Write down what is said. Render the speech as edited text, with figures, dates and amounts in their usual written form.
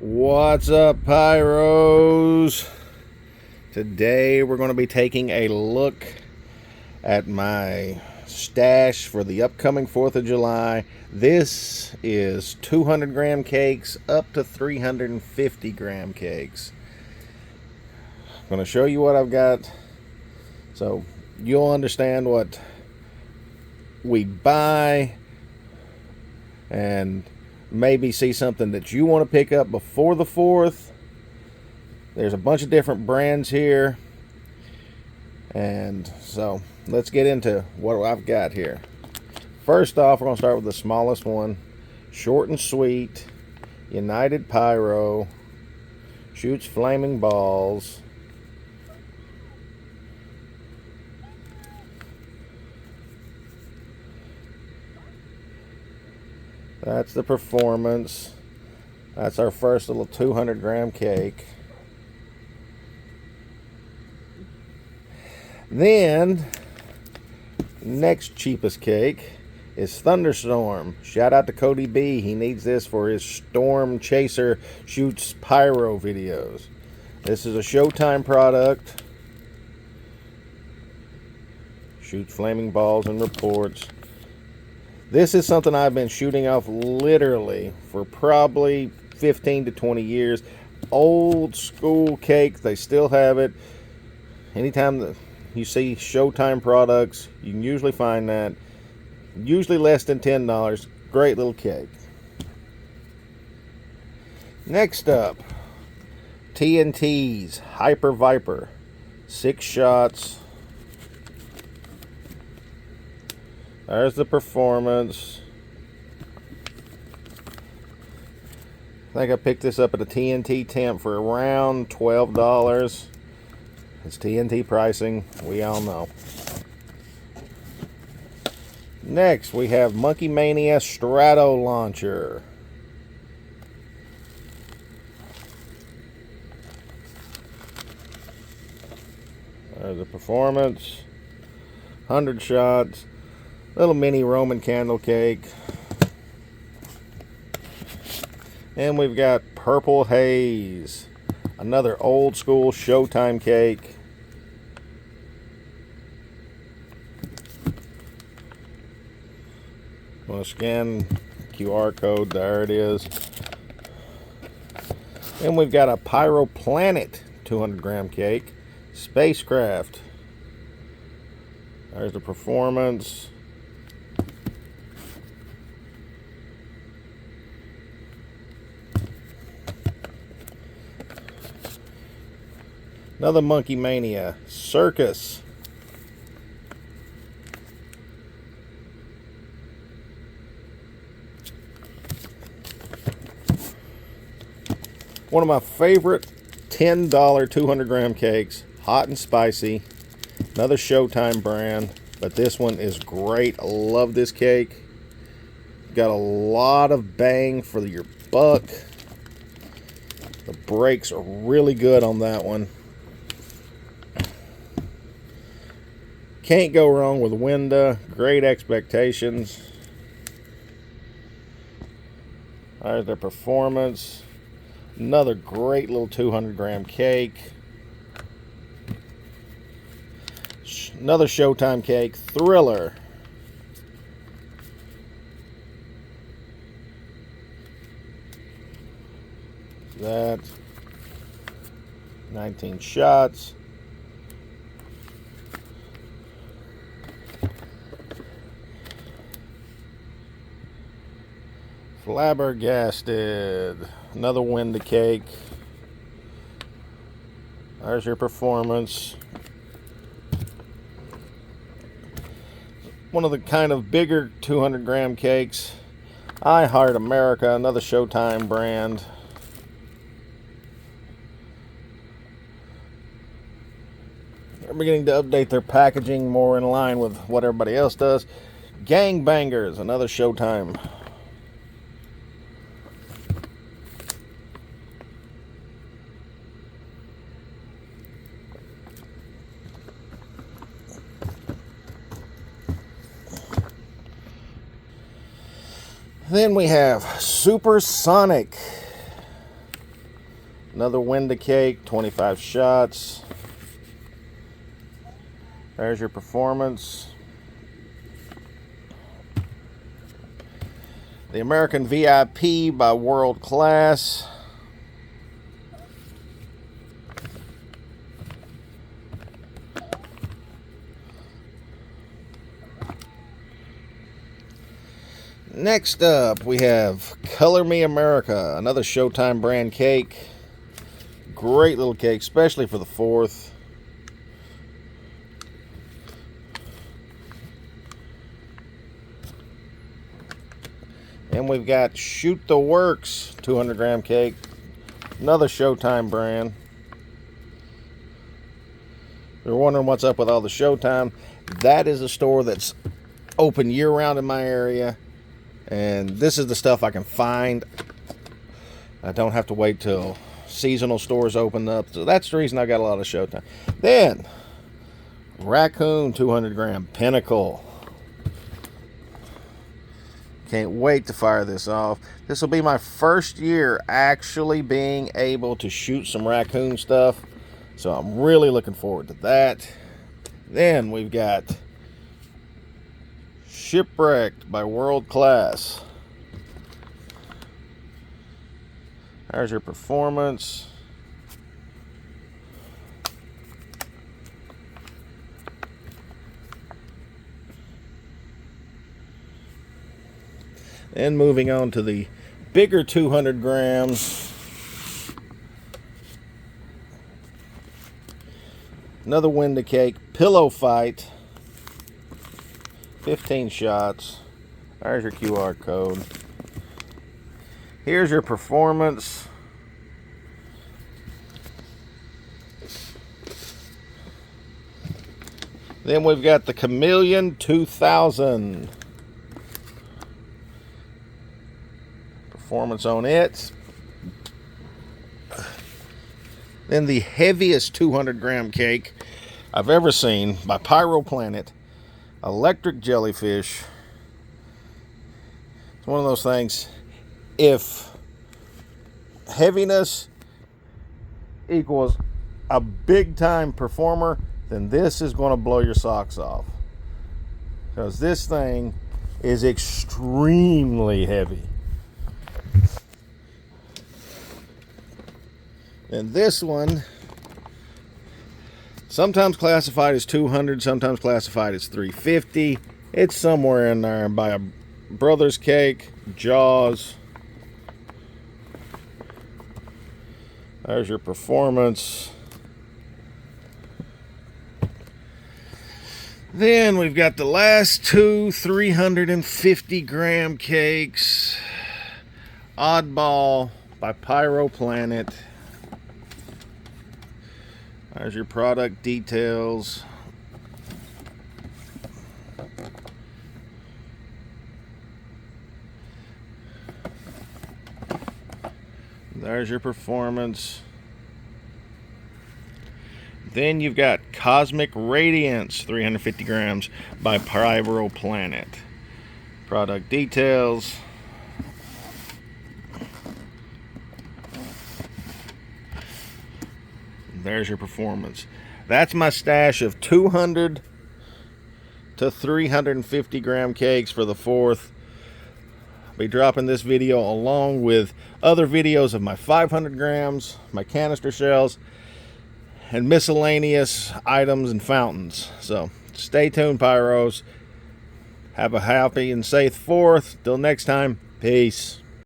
What's up, Pyros? Today we're going to be taking a look at my stash for the upcoming 4th of July. This is 200 gram cakes up to 350 gram cakes. I'm going to show you what I've got so you'll understand what we buy and maybe see something that you want to pick up before the 4th. There's a bunch of different brands here, and so let's get into what I've got here. First off, we're going to start with the smallest one. Short and sweet, United Pyro, shoots flaming balls. That's the performance. That's our first little 200 gram cake. Then, next cheapest cake is Thunderstorm. Shout out to Cody B. He needs this for his Storm Chaser shoots pyro videos. This is a Showtime product. Shoots flaming balls and reports. This is something I've been shooting off literally for probably 15 to 20 years. Old school cake. They still have it. Anytime that you see Showtime products, you can usually find that. Usually less than $10. Great little cake. Next up, TNT's Hyper Viper. 6 shots. There's the performance. I think I picked this up at a TNT temp for around $12. It's TNT pricing, we all know. Next, we have Monkey Mania Strato Launcher. There's the performance. 100 shots. Little mini Roman candle cake. And we've got Purple Haze. Another old school Showtime cake. I'm going to scan QR code. There it is. And we've got a Pyro Planet 200 gram cake. Spacecraft. There's the performance. Another Monkey Mania Circus. One of my favorite $10 200 gram cakes, hot and spicy. Another Showtime brand, but this one is great. I love this cake. Got a lot of bang for your buck. The brakes are really good on that one. Can't go wrong with Winda. Great expectations. There's their performance. Another great little 200 gram cake. Another Showtime cake. Thriller. That. 19 shots. Flabbergasted. Another Winda cake. There's your performance. One of the kind of bigger 200 gram cakes. I Heart America. Another Showtime brand. They're beginning to update their packaging more in line with what everybody else does. Gangbangers. Another Showtime. Then we have Supersonic. Another Winda cake, 25 shots. There's your performance. The American VIP by World Class. Next up, we have Color Me America, another Showtime brand cake. Great little cake, especially for the 4th. And we've got Shoot the Works 200 gram cake, another Showtime brand. You're wondering what's up with all the Showtime. That is a store that's open year-round in my area, and this is the stuff I can find. I don't have to wait till seasonal stores open up, so that's the reason I got a lot of Showtime. Then Raccoon 200 gram Pinnacle. Can't wait to fire this off. This will be my first year actually being able to shoot some Raccoon stuff, so I'm really looking forward to that. Then we've got Shipwrecked by World Class. There's your performance. And moving on to the bigger 200 grams. Another Winda cake, Pillow Fight. 15 shots. There's your QR code. Here's your performance. Then we've got the Chameleon 2000. Performance on it. Then the heaviest 200 gram cake I've ever seen by Pyro Planet, Electric Jellyfish. It's one of those things, if heaviness equals a big time performer, then this is going to blow your socks off, because this thing is extremely heavy. And this one, sometimes classified as 200, sometimes classified as 350. It's somewhere in there by a Brothers Cake, Jaws. There's your performance. Then we've got the last two 350 gram cakes. Oddball by Pyro Planet. There's your product details. There's your performance. Then you've got Cosmic Radiance, 350 grams by Pyro Planet. Product details. There's your performance. That's my stash of 200 to 350 gram cakes for the 4th. I'll be dropping this video along with other videos of my 500 grams, my canister shells, and miscellaneous items and fountains. So stay tuned, Pyros. Have a happy and safe 4th. Till next time, peace.